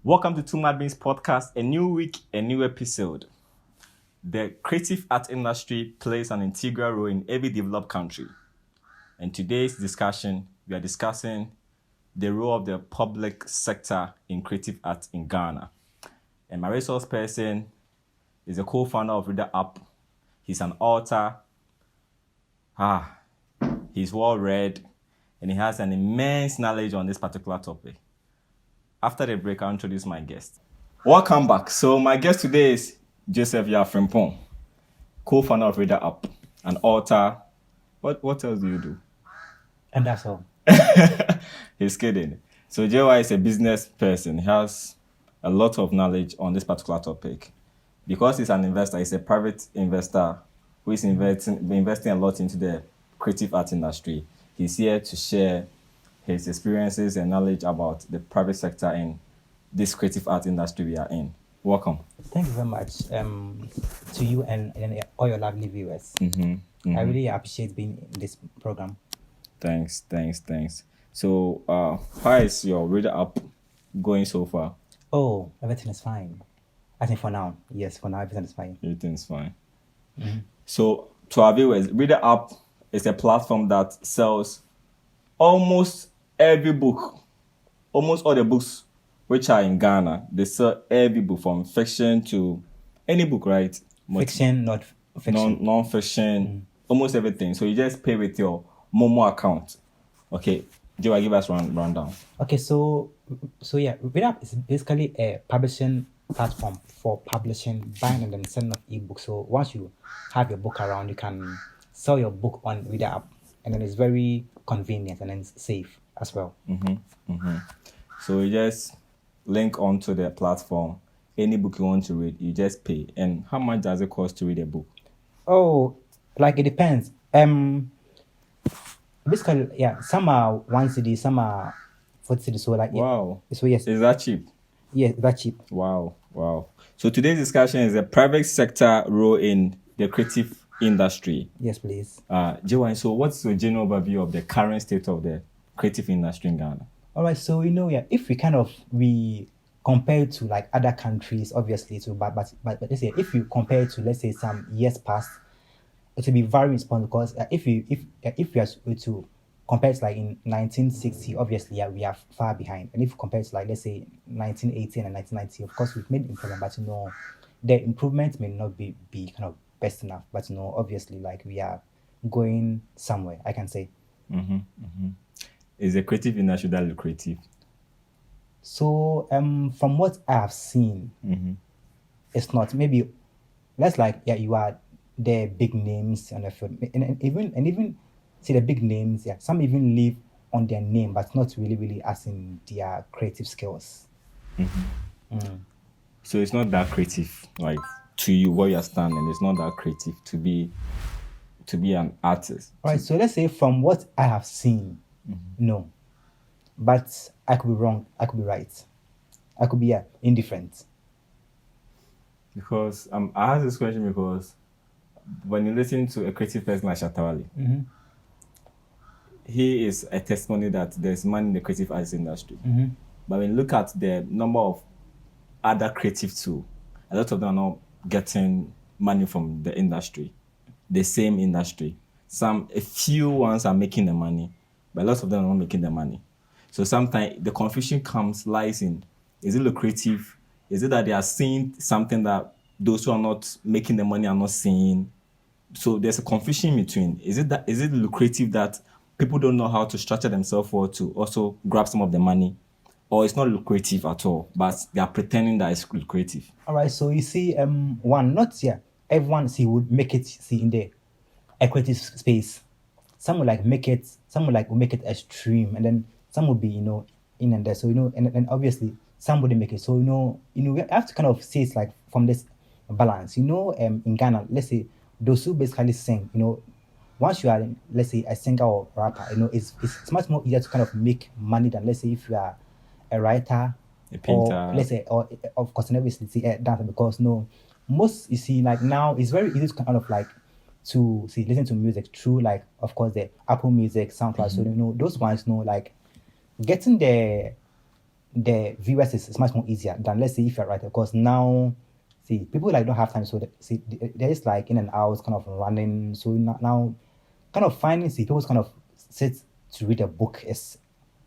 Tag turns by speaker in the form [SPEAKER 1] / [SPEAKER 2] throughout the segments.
[SPEAKER 1] Welcome to Two Mad Beans Podcast, a new week, a new episode. The creative art industry plays an integral role in every developed country. In today's discussion, we are discussing the role of the public sector in creative art in Ghana. And my resource person is a co-founder of Readerapp. He's an author. He's well-read, and he has an immense knowledge on this particular topic. After the break, I'll introduce my guest. Welcome back. So my guest today is Joseph Yaw Frimpong, co-founder of Readerapp, an author. What else do you do?
[SPEAKER 2] And that's all.
[SPEAKER 1] He's kidding. So JY is a business person. He has a lot of knowledge on this particular topic. Because he's an investor, he's a private investor who is investing a lot into the creative art industry. He's here to share his experiences and knowledge about the private sector in this creative art industry we are in. Welcome.
[SPEAKER 2] Thank you very much to you and all your lovely viewers. I really appreciate being in this program.
[SPEAKER 1] Thanks. So, how is your Readerapp going so far?
[SPEAKER 2] Oh, everything is fine. I think for now, everything is fine.
[SPEAKER 1] Everything's fine. So, to our viewers, Readerapp is a platform that sells almost every book, almost all the books which are in Ghana. They sell every book from fiction to any book, right?
[SPEAKER 2] Fiction, not fiction.
[SPEAKER 1] Non-fiction, almost everything. So you just pay with your Momo account. Okay, Joe, give us rundown.
[SPEAKER 2] Okay, so yeah, Readerapp is basically a publishing platform for publishing, buying, and then selling of ebooks. So once you have your book around, you can sell your book on Readerapp, and then it's very convenient and then it's safe as well.
[SPEAKER 1] So you just link onto the platform. Any book you want to read, you just pay. And how much does it cost to read a book?
[SPEAKER 2] Oh, like it depends. Basically, yeah, some are 1 cedi, some are 40 cedi. So like,
[SPEAKER 1] wow.
[SPEAKER 2] So yes,
[SPEAKER 1] is that cheap?
[SPEAKER 2] Yeah, that's cheap.
[SPEAKER 1] Wow. So today's discussion is the private sector role in the creative industry.
[SPEAKER 2] Yes, please.
[SPEAKER 1] Joanne, so what's your general overview of the current state of the creative industry in Ghana?
[SPEAKER 2] All right, so if we compare to like other countries, obviously, but let's say if you compare to, let's say, some years past, it will be very responsible because if we are to compare to like in 1960, obviously we are far behind, and if you compare to like, let's say, 1980 and 1990, of course we've made improvement, but the improvement may not be kind of best enough, but obviously like we are going somewhere, I can say.
[SPEAKER 1] Is the creative industry that lucrative?
[SPEAKER 2] So from what I have seen, it's not. Maybe let's you are the big names on the field, and even see the big names. Yeah, some even live on their name, but not really as in their creative skills.
[SPEAKER 1] So it's not that creative, like to you where you're standing. It's not that creative to be an artist.
[SPEAKER 2] All right. So let's say from what I have seen, no, but I could be wrong. I could be right. I could be indifferent.
[SPEAKER 1] Because I ask this question because when you listen to a creative person like Shatawale, he is a testimony that there's money in the creative arts industry. But when you look at the number of other creative too, a lot of them are not getting money from the industry, the same industry. A few ones are making the money, but lots of them are not making the money. So sometimes the confusion lies in, is it lucrative? Is it that they are seeing something that those who are not making the money are not seeing? So there's a confusion between, is it lucrative that people don't know how to structure themselves for to also grab some of the money? Or it's not lucrative at all, but they are pretending that it's lucrative?
[SPEAKER 2] All right, so you see, everyone would make it in the creative space. Some will make it extreme, and then some will be in and there. So and obviously some wouldn't make it. So we have to kind of see it like from this balance. In Ghana, let's say those who basically sing, once you are, let's say, a singer or rapper, it's much more easier to kind of make money than, let's say, if you are a writer,
[SPEAKER 1] a painter,
[SPEAKER 2] or let's say, or of course, obviously a dancer, because most you see like now it's very easy to kind of like to listen to music through like, of course, the Apple Music, SoundCloud. So those ones like getting the the viewers is much more easier than, let's say, if you're a writer, because now, see, people like don't have time, so see, they're just like in and out, kind of running. So now kind of finding, see, people kind of sit to read a book is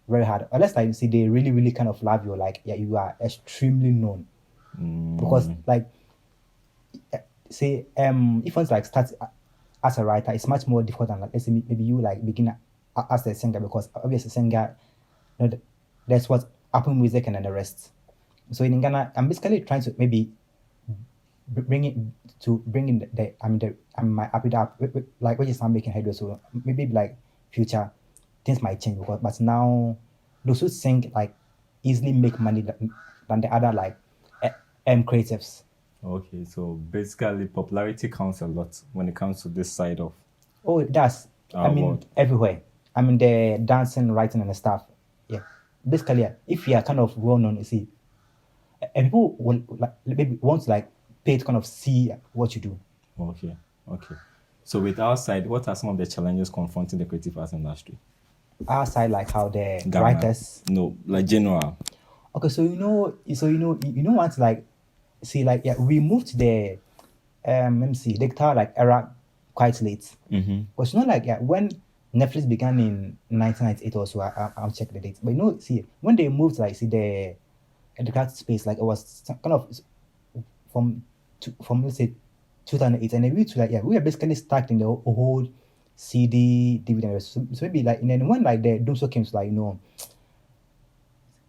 [SPEAKER 2] very hard. Unless like, see, they really, really kind of love you, like, yeah, you are extremely known. Because like, say, if one's like start as a writer, it's much more difficult than, like, let's say maybe you like begin as a singer, because obviously singer, that's what Apple Music and then the rest. So in Ghana, I'm basically trying to maybe bring in my Apple app, like, which is not making headway. So maybe like future things might change, because but now those who sing like easily make money than the other like creatives.
[SPEAKER 1] Okay, so basically popularity counts a lot when it comes to this side of
[SPEAKER 2] Oh, that's
[SPEAKER 1] world.
[SPEAKER 2] everywhere. The dancing, writing, and stuff. Yeah, basically, yeah, if you are kind of well known, you see, and people will like maybe want to like pay to kind of see what you do.
[SPEAKER 1] Okay. So with our side, what are some of the challenges confronting the creative arts industry?
[SPEAKER 2] Our side, like how the
[SPEAKER 1] Ghana.
[SPEAKER 2] writers.
[SPEAKER 1] No, like general.
[SPEAKER 2] Okay, so once like see like yeah, we moved to the let me see, digital like era quite late. But like yeah, when Netflix began in 1998 or so, I'll check the dates. But see, when they moved like see the digital space, like it was kind of from let's say 2008, and then we to like yeah, we were basically stuck in the whole CD, DVD, and so maybe like, and then when like the Doomsday came to like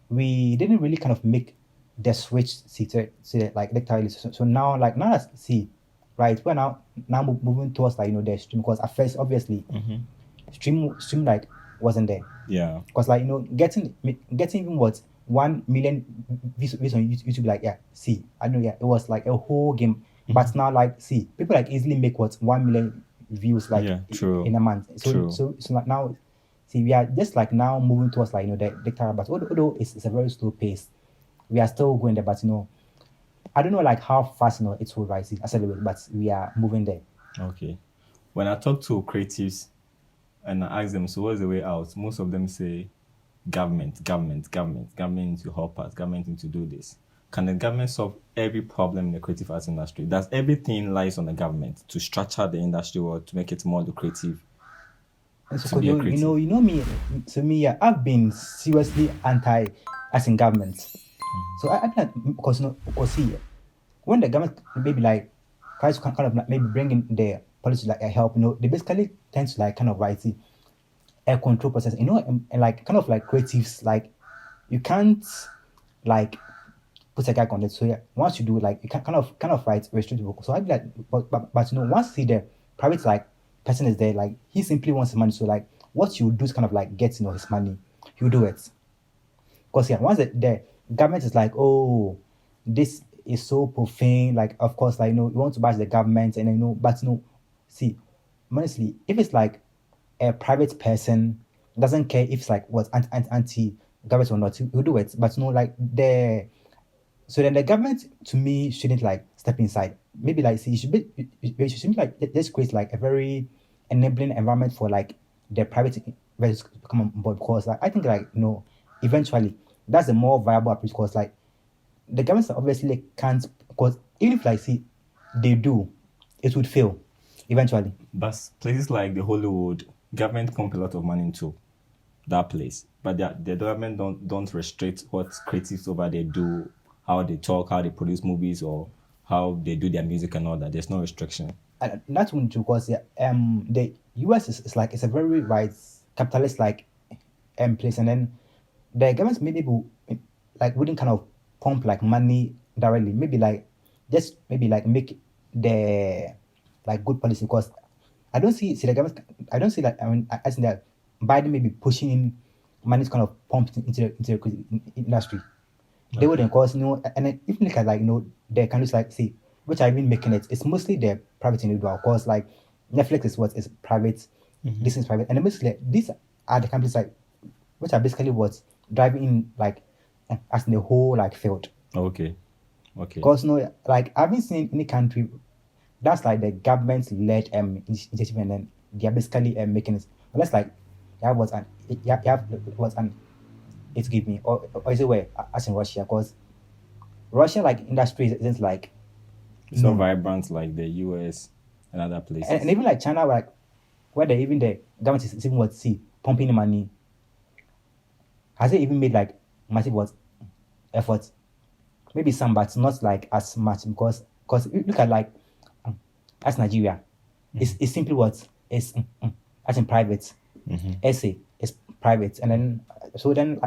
[SPEAKER 2] we didn't really kind of make the switch to like digital. So now like now let's see, right? We're now moving towards like the stream, because at first obviously stream like wasn't there.
[SPEAKER 1] Yeah.
[SPEAKER 2] Because like getting even what 1 million views on YouTube, like yeah, see, I know, yeah, it was like a whole game. But now like see, people like easily make what 1 million views like in a month. So like now, see, we are just like now moving towards like the digital, but although it's a very slow pace, we are still going there. But I don't know like how fast it will rise, accelerate, but we are moving there.
[SPEAKER 1] Okay. When I talk to creatives and I ask them, so what's the way out? Most of them say government to help us, government to do this. Can the government solve every problem in the creative arts industry? Does everything lies on the government to structure the industry or to make it more lucrative?
[SPEAKER 2] And so me. So me, yeah, I've been seriously anti as in government. So I like, because see, when the government maybe like tries to kind of like maybe bring in the policy like a help, they basically tend to like kind of write a control process, and like kind of like creatives, like you can't like put a gag on it. So yeah, once you do, like you can kind of write restrictive. So I'd be like, but once see the private like person is there, like he simply wants his money. So like what you do is kind of like get his money, you do it. Because yeah, once the government is like, oh, this is so profane, like of course, like you want to bash the government, and but see, honestly, if it's like a private person, doesn't care if it's like what anti government or not, you do it. But like so then the government to me shouldn't like step inside. Maybe like see, it should like just create like a very enabling environment for like the private investors to come on board, because like I think like eventually that's a more viable approach, because like the government obviously can't, because even if like see they do, it would fail eventually.
[SPEAKER 1] But places like the Hollywood, government pump a lot of money into that place, but the government don't restrict what creatives over there do, how they talk, how they produce movies, or how they do their music and all that. There's no restriction.
[SPEAKER 2] And that's one too, because the US is like it's a very capitalist like place, and then the government maybe like wouldn't kind of pump like money directly. Maybe like just maybe like make the like good policy, because I don't see the government. I don't see that. I think that Biden may be pushing in money is kind of pumped into the industry. They wouldn't, cause and then if you look at like the countries like see which are even making it, it's mostly the private individual. Of course, like Netflix is private, this is private, and then basically these are the companies like which are basically what's driving in like as in the whole like field.
[SPEAKER 1] Okay.
[SPEAKER 2] Because like I haven't seen any country that's like the government led initiative, and then they are basically making it. Unless like you have an it give me, or is it where as in Russia? Because Russia like industry isn't like
[SPEAKER 1] It's not
[SPEAKER 2] known.
[SPEAKER 1] vibrant like the US and other places.
[SPEAKER 2] And even like China, like where they even the government is even what see pumping money. Has it even made like massive what efforts? Maybe some, but not like as much because look at like as Nigeria, it's simply what is as in private. SA is private, and then so then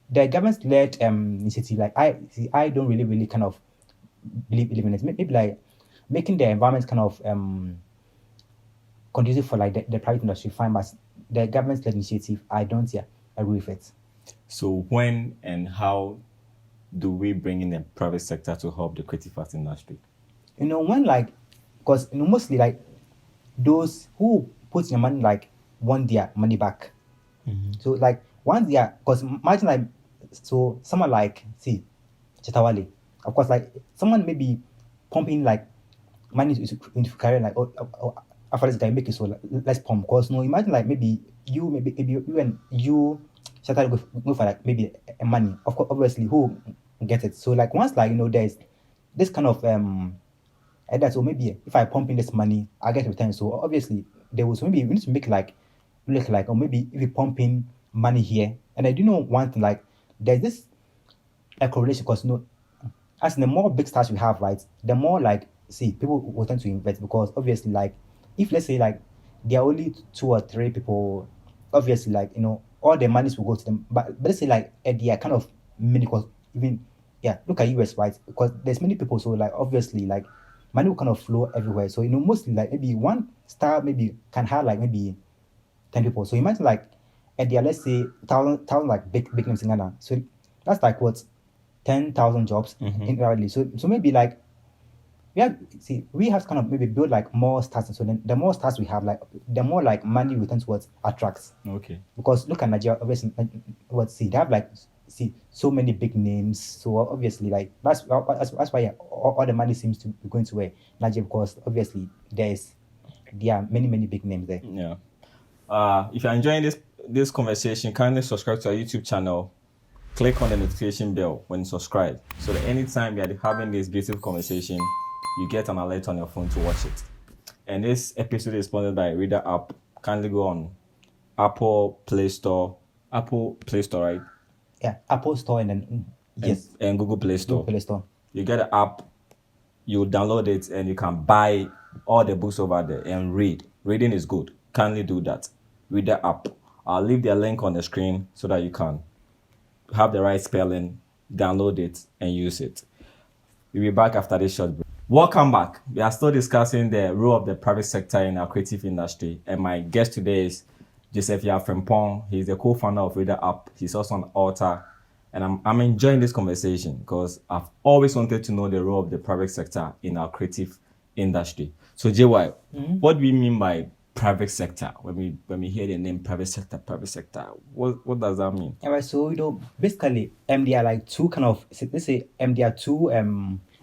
[SPEAKER 2] the government led initiative like I don't really kind of believe in it. Maybe like making the environment kind of conducive for like the private industry fine, but the government led initiative I don't agree with it.
[SPEAKER 1] So when and how do we bring in the private sector to help the creative arts industry?
[SPEAKER 2] When like because mostly like those who put your money like want their money back. So like once they are, because imagine like so someone like see Chetawale, of course like someone maybe pumping like money into career like after this guy make it so like, let's pump because imagine like maybe you and you Chetawale go for like maybe a money, of course obviously who get it. So like once like there's this kind of and that so maybe if I pump in this money, I get return. So obviously there was maybe we need to make like look like, or maybe if you pump in money here, and I do know one thing like there's this a correlation because as the more big stars we have, right, the more like see people will tend to invest because obviously like if let's say like there are only 2 or 3 people, obviously like all the monies will go to them. But let's say like they are kind of many because even look at US, right, because there's many people, so like obviously like money will kind of flow everywhere. So mostly like maybe one star maybe can have like maybe 10 people. So imagine like at the let's say thousand like big names in Ghana. So that's like what 10,000 jobs indirectly. So maybe like we have to kind of maybe build like more stars. So then the more stars we have, like the more like money returns towards attracts.
[SPEAKER 1] Okay.
[SPEAKER 2] Because look at Nigeria, obviously they have like so many big names. So obviously like that's why all the money seems to be going to where Nigeria, because obviously there are many big names there.
[SPEAKER 1] Yeah. If you're enjoying this conversation, kindly subscribe to our YouTube channel. Click on the notification bell when you subscribe, so that anytime we are having this beautiful conversation, you get an alert on your phone to watch it. And this episode is sponsored by Readerapp. Kindly go on Apple Play Store, right?
[SPEAKER 2] Yeah, Apple Store and then yes,
[SPEAKER 1] and Google Play Store.
[SPEAKER 2] Google Play Store.
[SPEAKER 1] You get the app, you download it, and you can buy all the books over there and read. Reading is good. Kindly do that. Readerapp. I'll leave the link on the screen so that you can have the right spelling, download it, and use it. We'll be back after this short break. Welcome back. We are still discussing the role of the private sector in our creative industry, and my guest today is Joseph Yaw Frimpong. He's the co-founder of Readerapp. He's also an author, and I'm enjoying this conversation because I've always wanted to know the role of the private sector in our creative industry. So JY, what do we mean by private sector? When we hear the name private sector, what does that mean?
[SPEAKER 2] All right, so basically there are like two kind of, let's say there are two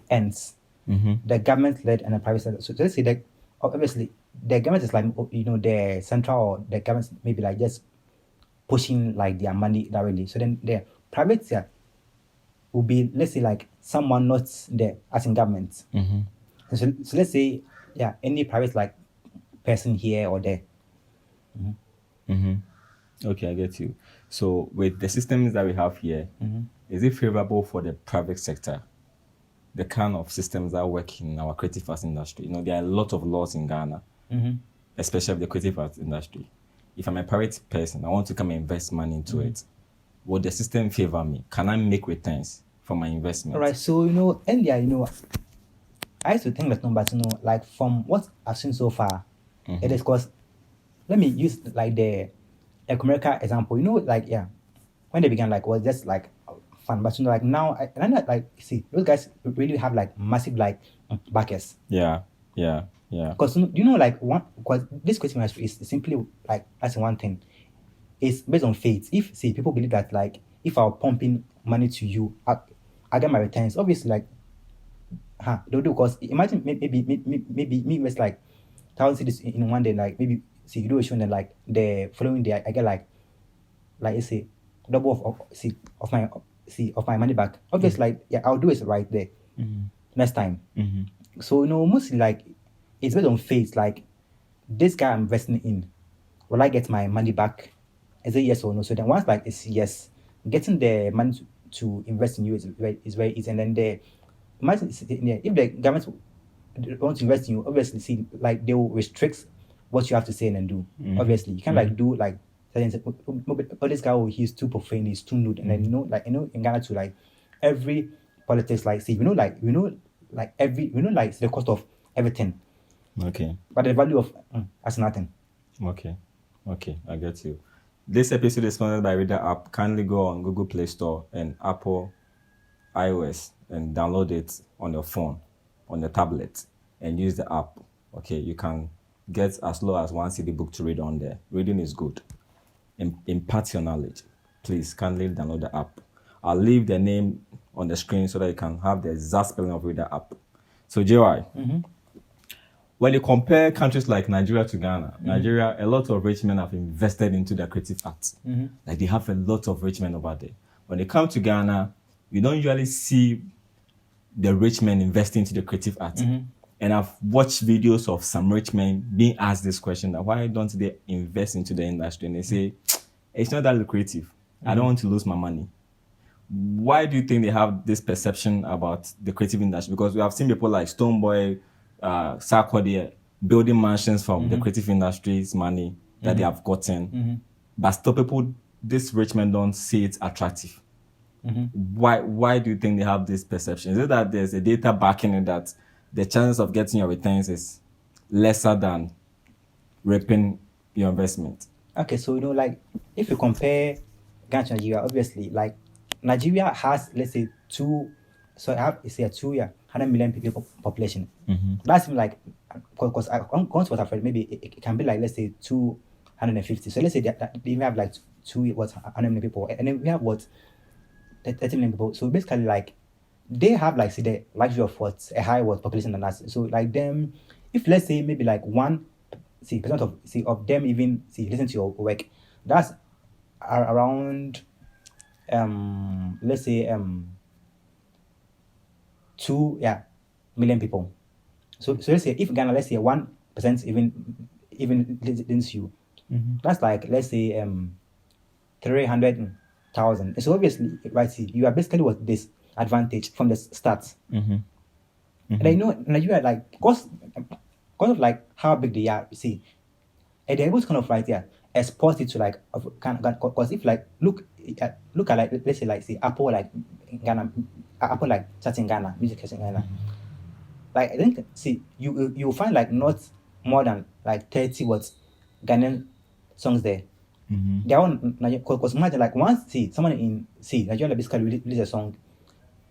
[SPEAKER 2] ends, the government led and the private sector. So let's say that obviously the government is like the central, or the government maybe like just pushing like their money directly. So then the private sector will be, let's say like someone not there as in government. So let's say any private like person here or there.
[SPEAKER 1] Okay, I get you. So with the systems that we have here, is it favorable for the private sector? The kind of systems that work in our creative arts industry. There are a lot of laws in Ghana, especially the creative arts industry. If I'm a private person, I want to come and invest money into it. Would the system favor me? Can I make returns for my investment?
[SPEAKER 2] All right. So earlier, I used to think that, but like from what I've seen so far, it is because let me use like the America example. Like when they began, like was just like fun, but like now, and I like see those guys really have like massive like backers.
[SPEAKER 1] Yeah.
[SPEAKER 2] Because like because this question is simply like that's one thing. It's based on faith. If people believe that like if I'm pumping money to you, I get my returns. Obviously, like they'll do, because imagine maybe me invest like 1,000 cedis in one day, like maybe you do a show and then like the following day I get like let's say double of my money back. Obviously, like yeah, I'll do it right there next time. So mostly like it's based on faith. Like this guy I'm investing in, will I get my money back? Is it yes or no? So then once like it's yes, getting the money to invest in you is very easy. And then imagine if the government want to invest in you, obviously see like they will restrict what you have to say and then do. Obviously, you can't like do like certain things. Oh, this guy, he's too profane, he's too nude, and then like in Ghana too, like every politics, like see, like every like the cost of everything,
[SPEAKER 1] Okay.
[SPEAKER 2] but the value of that's nothing.
[SPEAKER 1] Okay. Okay. I get you. This episode is sponsored by Readerapp. Kindly go on Google Play Store and Apple iOS and download it on your phone, on your tablet, and use the app. Okay, you can get as low as 1 CD book to read on there. Reading is good. Impart your knowledge. Please kindly download the app. I'll leave the name on the screen so that you can have the exact spelling of Readerapp. So, JY, when you compare countries like Nigeria to Ghana, Nigeria, a lot of rich men have invested into their creative arts. Like they have a lot of rich men over there. When they come to Ghana, you don't usually see the rich men investing into the creative art. And I've watched videos of some rich men being asked this question, that why don't they invest into the industry? And they say, it's not that lucrative. I don't want to lose my money. Why do you think they have this perception about the creative industry? Because we have seen people like Stoneboy, Sarkodie building mansions from the creative industry's money that they have gotten. But still people, these rich men don't see it attractive. Why do you think they have this perception? Is it that there's a data backing it that the chances of getting your returns is lesser than reaping your investment?
[SPEAKER 2] Okay, so like if you compare Ghana to Nigeria, obviously like Nigeria has let's say I have it's a 100 million people population. That's like because I was afraid maybe it can be like let's say 250. So let's say that they have like 100 million people, and then we have 30 million people. So basically like they have like see the luxury of a high population than us. So like them, if let's say maybe like 1% of them even listen to your work, that's around let's say 2 million people. So let's say if Ghana, let's say 1% even listens to you, that's like let's say 300,000. So obviously right, see you are basically what this advantage from the start. And I know Nigeria like because of like how big they are, see, and they're able to kind of like export it to like because if like look at like let's say like Apple like Ghana, Apple like chart in Ghana, music in Ghana. Like I think you'll find like not more than like 30 Ghanaian songs there. They're on because imagine like once someone in Nigeria basically release a song,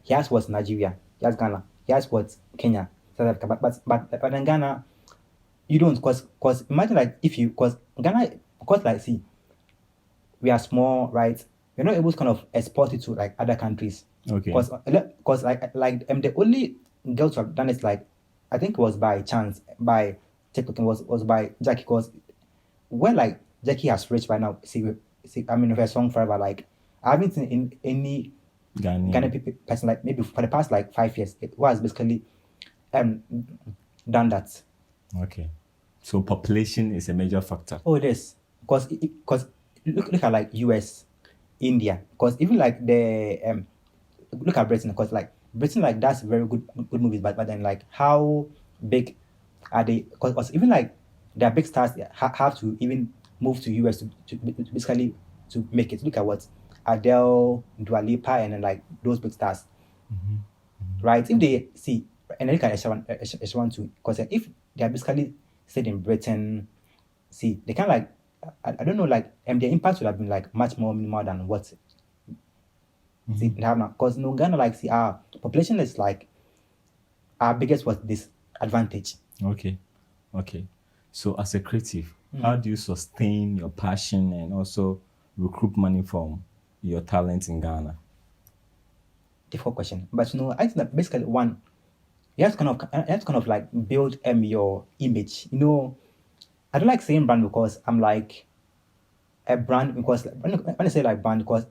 [SPEAKER 2] he has Nigeria, he has Ghana, he has Kenya, South Africa, but in Ghana you don't because imagine like if you because Ghana because like we are small, right? We're not able to kind of export it to like other countries.
[SPEAKER 1] Okay.
[SPEAKER 2] Because like the only girls who have done it like I think it was by chance by TikTok was by Jackie because when like Jackie has reached right now I mean her song forever like I haven't seen in any Ghanaian person like maybe for the past like 5 years it was basically done that.
[SPEAKER 1] Okay. So population is a major factor.
[SPEAKER 2] Oh, it is because look at like US, India, because even like the look at Britain, because like Britain like that's very good movies, but then like how big are they? Because even like their big stars have to even move to US to basically to make it. Look at what Adele, Dua Lipa, and then like those big stars, right? If they and then look at Sh1 too, because if they are basically stayed in Britain, they can like I don't know like their impact would have been like much more minimal than what they have now. Because no Ghana like our population is like our biggest disadvantage.
[SPEAKER 1] Okay. So as a creative, how do you sustain your passion and also recruit money from your talent in Ghana?
[SPEAKER 2] Difficult question, but I think that basically one, you have to kind of like build your image. I don't like saying brand because I'm like a brand because when I say like brand because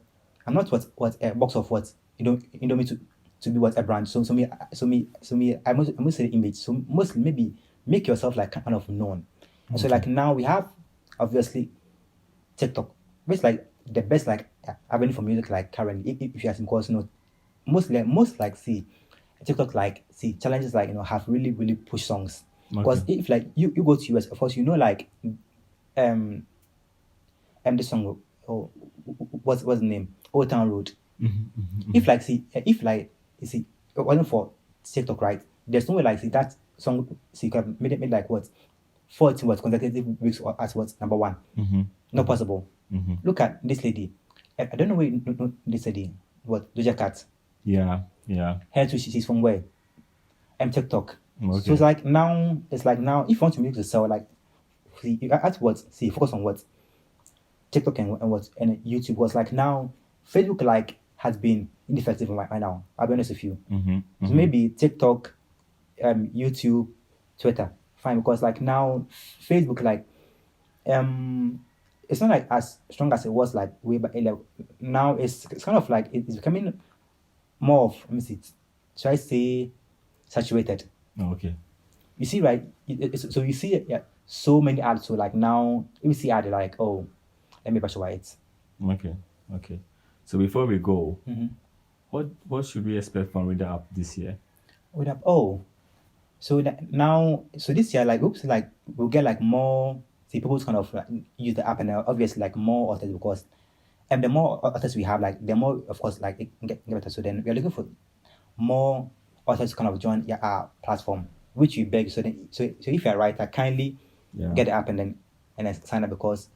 [SPEAKER 2] I'm not what a box of what you know me to be what a brand. So me I must say image. So mostly maybe make yourself like kind of known. And so like now we have obviously TikTok, which is like the best like avenue for music like currently. If you ask me, because most like see TikTok like see challenges like have really push songs. Because
[SPEAKER 1] Okay.
[SPEAKER 2] if like you go to US, of course like um this song, oh, what's the name? Old Town Road. If like see if like you see it wasn't for TikTok, right? There's no way like see that song see you could have made it made like what 14 what consecutive weeks or as what number one. Not possible. Look at this lady. I don't know where you know this lady. What Doja Cat?
[SPEAKER 1] Yeah. Yeah.
[SPEAKER 2] Her too. She's from where? TikTok. So
[SPEAKER 1] Okay.
[SPEAKER 2] it's like now if you want to make yourself like see you at what see focus on what TikTok and what and YouTube was like now Facebook like has been ineffective right now. I'll be honest with you. So maybe TikTok, YouTube, Twitter, fine because like now Facebook like it's not like as strong as it was like way back earlier. Now it's kind of like it's becoming more of let me see, should I say saturated?
[SPEAKER 1] Okay.
[SPEAKER 2] You see, right? So you see, yeah, so many ads. So like now, if you see ad like, oh, let me brush it.
[SPEAKER 1] Okay. Okay. So before we go, what should we expect from Readerapp this year?
[SPEAKER 2] With up, oh, so now, so this year, like, oops, like we'll get like more. See, people kind of like, use the app, and obviously like more authors because, and the more authors we have, like the more, of course, like it can get better. So then we are looking for more authors to kind of join our platform, which we beg. So if you're a writer, kindly
[SPEAKER 1] Yeah.
[SPEAKER 2] get the app and then sign up because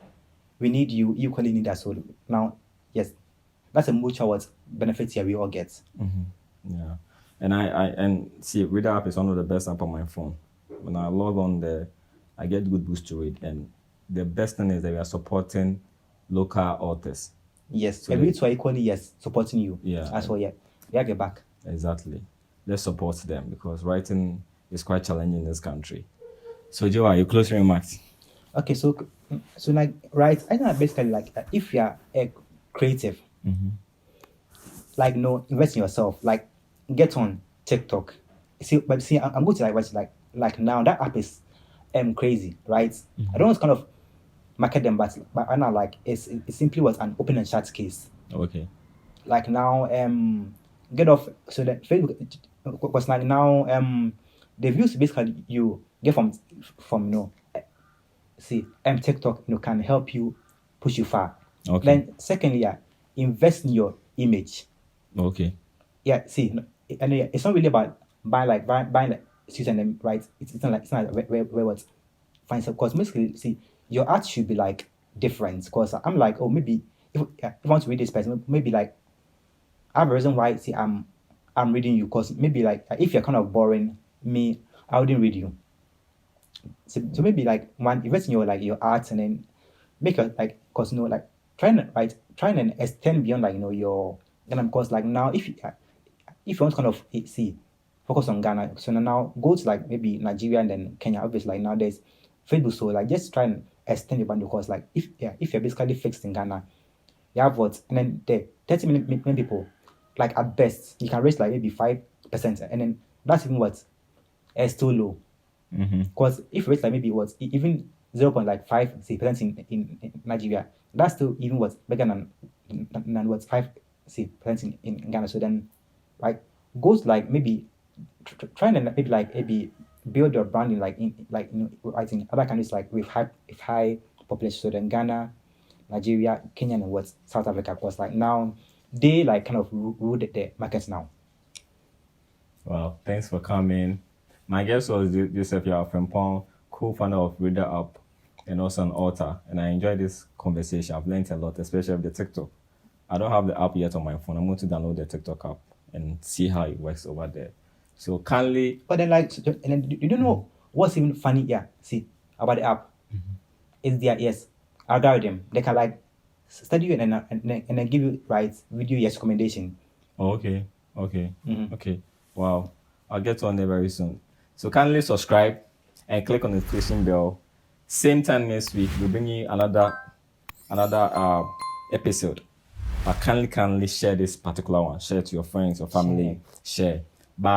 [SPEAKER 2] we need you equally need us. So now, yes, that's a mutual benefit here we all get.
[SPEAKER 1] Yeah. And I see Readerapp is one of the best app on my phone. When I log on there, I get good boost to it. And the best thing is that we are supporting local authors.
[SPEAKER 2] Yes,
[SPEAKER 1] So
[SPEAKER 2] every two are equally yes supporting you.
[SPEAKER 1] Yeah.
[SPEAKER 2] As well, yeah, we have your back.
[SPEAKER 1] Exactly. Let's support them because writing is quite challenging in this country. So Joe, your closing remarks?
[SPEAKER 2] Okay, so like right, I think that basically like if you are a creative, like no, invest in yourself. Like get on TikTok. See, I'm going to like watch like now that app is crazy, right? I don't want to kind of market them, but I know like it simply was an open and shut case.
[SPEAKER 1] Okay.
[SPEAKER 2] Like now get off so that Facebook was like now the views basically you get from see TikTok can help you push you far.
[SPEAKER 1] Okay.
[SPEAKER 2] Then secondly, yeah, invest in your image.
[SPEAKER 1] Okay.
[SPEAKER 2] Yeah, see, and it's not really about buying like suits and them, right? It's not like where what finds of course basically see your art should be like different because I'm like oh maybe if I want to read this person maybe like I have a reason why see I'm reading you because maybe like if you're kind of boring me I wouldn't read you. So maybe like one invest in your like your art and then make your like because like trying and extend beyond like your and because like now if you want to kind of see focus on Ghana so now go to like maybe Nigeria and then Kenya obviously like now there's Facebook so like just try and extend your band because like if you're basically fixed in Ghana you have what and then the 30 million people like at best you can raise like maybe 5% and then that's even what is still low. Because if rates like maybe what even 0.5 say percent in Nigeria, that's still even what's bigger than what's 5 say percent in Ghana. So then like goes like maybe trying to maybe build your branding like I think other countries like with high population. So then Ghana, Nigeria, Kenya, and what South Africa was like now they like kind of ruled the markets now.
[SPEAKER 1] Well, thanks for coming. My guest was Joseph Yaw Frimpong, co-founder of Readerapp and also an author. And I enjoyed this conversation. I've learned a lot, especially with the TikTok. I don't have the app yet on my phone. I'm going to download the TikTok app and see how it works over there. So kindly.
[SPEAKER 2] But then and then you don't know what's even funny. Yeah, see about the app is their algorithm. They can like study you and then give you video recommendation.
[SPEAKER 1] Oh, okay. Okay. Wow. I'll get on there very soon. So kindly subscribe and click on the notification bell. Same time next week, we'll bring you another episode. but kindly share this particular one. Share it to your friends, your family. Share. But